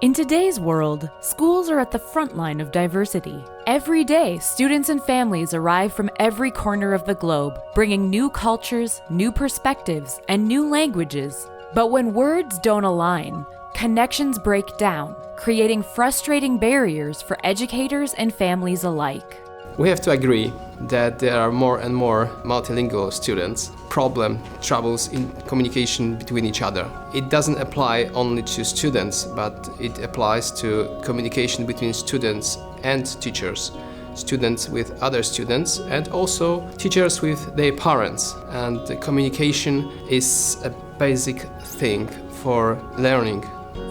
In today's world, schools are at the front line of diversity. Every day, students and families arrive from every corner of the globe, bringing new cultures, new perspectives, and new languages. But when words don't align, connections break down, creating frustrating barriers for educators and families alike. We have to agree that there are more and more multilingual students, troubles in communication between each other. It doesn't apply only to students, but it applies to communication between students and teachers, students with other students, and also teachers with their parents. And the communication is a basic thing for learning,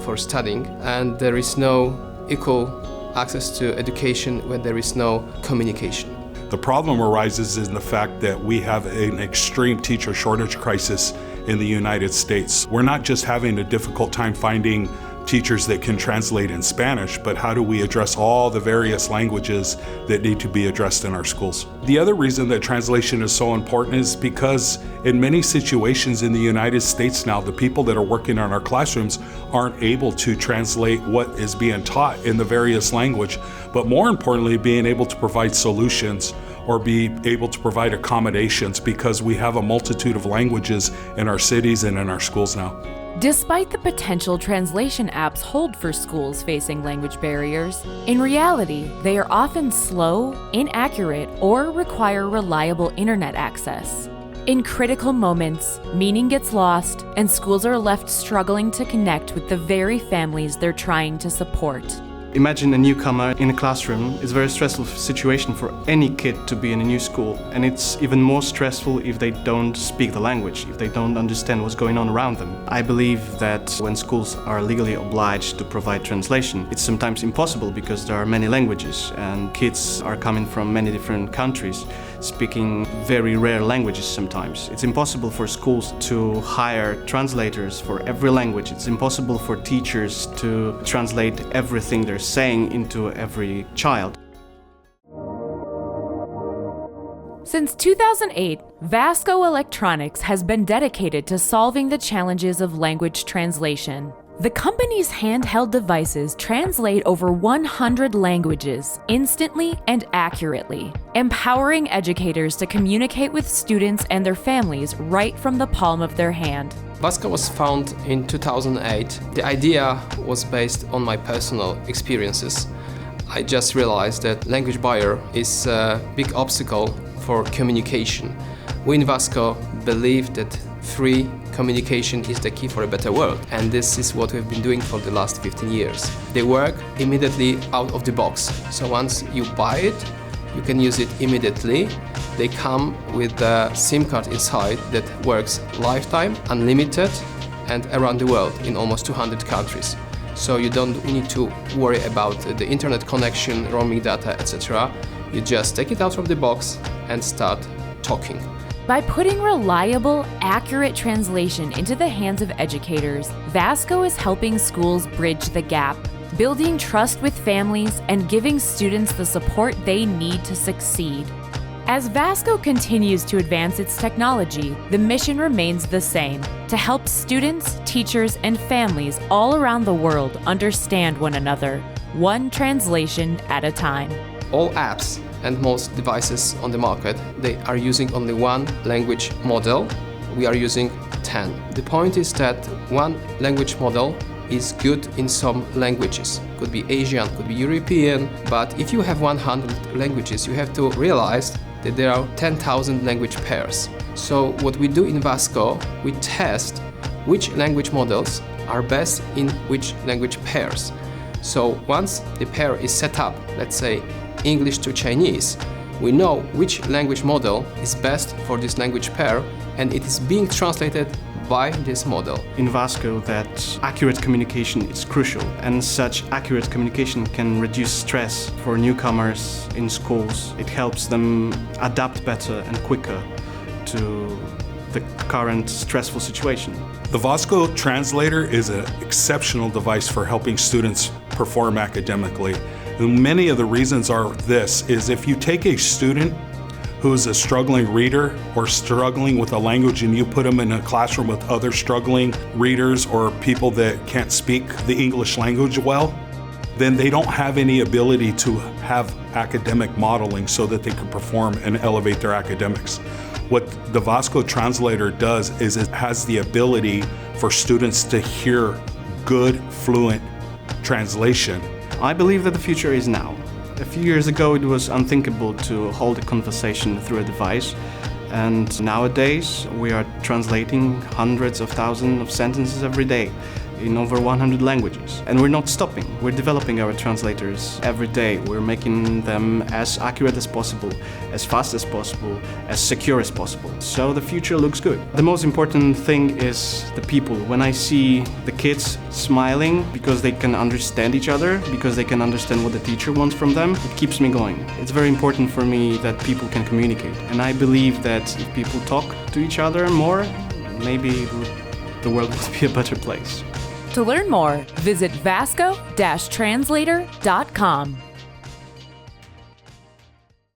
for studying, and there is no equal access to education when there is no communication. The problem arises in the fact that we have an extreme teacher shortage crisis in the United States. We're not just having a difficult time finding teachers that can translate in Spanish, but how do we address all the various languages that need to be addressed in our schools? The other reason that translation is so important is because in many situations in the United States now, the people that are working in our classrooms aren't able to translate what is being taught in the various language, but more importantly, being able to provide solutions or be able to provide accommodations because we have a multitude of languages in our cities and in our schools now. Despite the potential translation apps hold for schools facing language barriers, in reality, they are often slow, inaccurate, or require reliable internet access. In critical moments, meaning gets lost, and schools are left struggling to connect with the very families they're trying to support. Imagine a newcomer in a classroom. It's a very stressful situation for any kid to be in a new school, and it's even more stressful if they don't speak the language, if they don't understand what's going on around them. I believe that when schools are legally obliged to provide translation, it's sometimes impossible because there are many languages and kids are coming from many different countries, speaking very rare languages sometimes. It's impossible for schools to hire translators for every language. It's impossible for teachers to translate everything they're saying into every child. Since 2008, Vasco Electronics has been dedicated to solving the challenges of language translation. The company's handheld devices translate over 100 languages instantly and accurately, empowering educators to communicate with students and their families right from the palm of their hand. Vasco was founded in 2008. The idea was based on my personal experiences. I just realized that language barrier is a big obstacle for communication. We in Vasco believe that free communication is the key for a better world, and this is what we've been doing for the last 15 years. They work immediately out of the box, so once you buy it, you can use it immediately. They come with a SIM card inside that works lifetime, unlimited, and around the world in almost 200 countries. So you don't need to worry about the internet connection, roaming data, etc. You just take it out from the box and start talking. By putting reliable, accurate translation into the hands of educators, Vasco is helping schools bridge the gap, building trust with families and giving students the support they need to succeed. As Vasco continues to advance its technology, the mission remains the same: to help students, teachers, and families all around the world understand one another, one translation at a time. All apps and most devices on the market, they are using only one language model. We are using 10. The point is that one language model is good in some languages. Could be Asian, could be European, but if you have 100 languages, you have to realize that there are 10,000 language pairs. So what we do in Vasco, we test which language models are best in which language pairs. So once the pair is set up, let's say English to Chinese, we know which language model is best for this language pair, and it is being translated by this model. In Vasco, that accurate communication is crucial, and such accurate communication can reduce stress for newcomers in schools. It helps them adapt better and quicker to the current stressful situation. The Vasco Translator is an exceptional device for helping students perform academically. And many of the reasons are this, is if you take a student who's a struggling reader or struggling with a language and you put them in a classroom with other struggling readers or people that can't speak the English language well, then they don't have any ability to have academic modeling so that they can perform and elevate their academics. What the Vasco Translator does is it has the ability for students to hear good, fluent translation. I believe that the future is now. A few years ago, it was unthinkable to hold a conversation through a device. And nowadays, we are translating hundreds of thousands of sentences every day in over 100 languages. And we're not stopping. We're developing our translators every day. We're making them as accurate as possible, as fast as possible, as secure as possible. So the future looks good. The most important thing is the people. When I see the kids smiling because they can understand each other, because they can understand what the teacher wants from them, it keeps me going. It's very important for me that people can communicate. And I believe that if people talk to each other more, maybe the world will be a better place. To learn more, visit vasco-translator.com.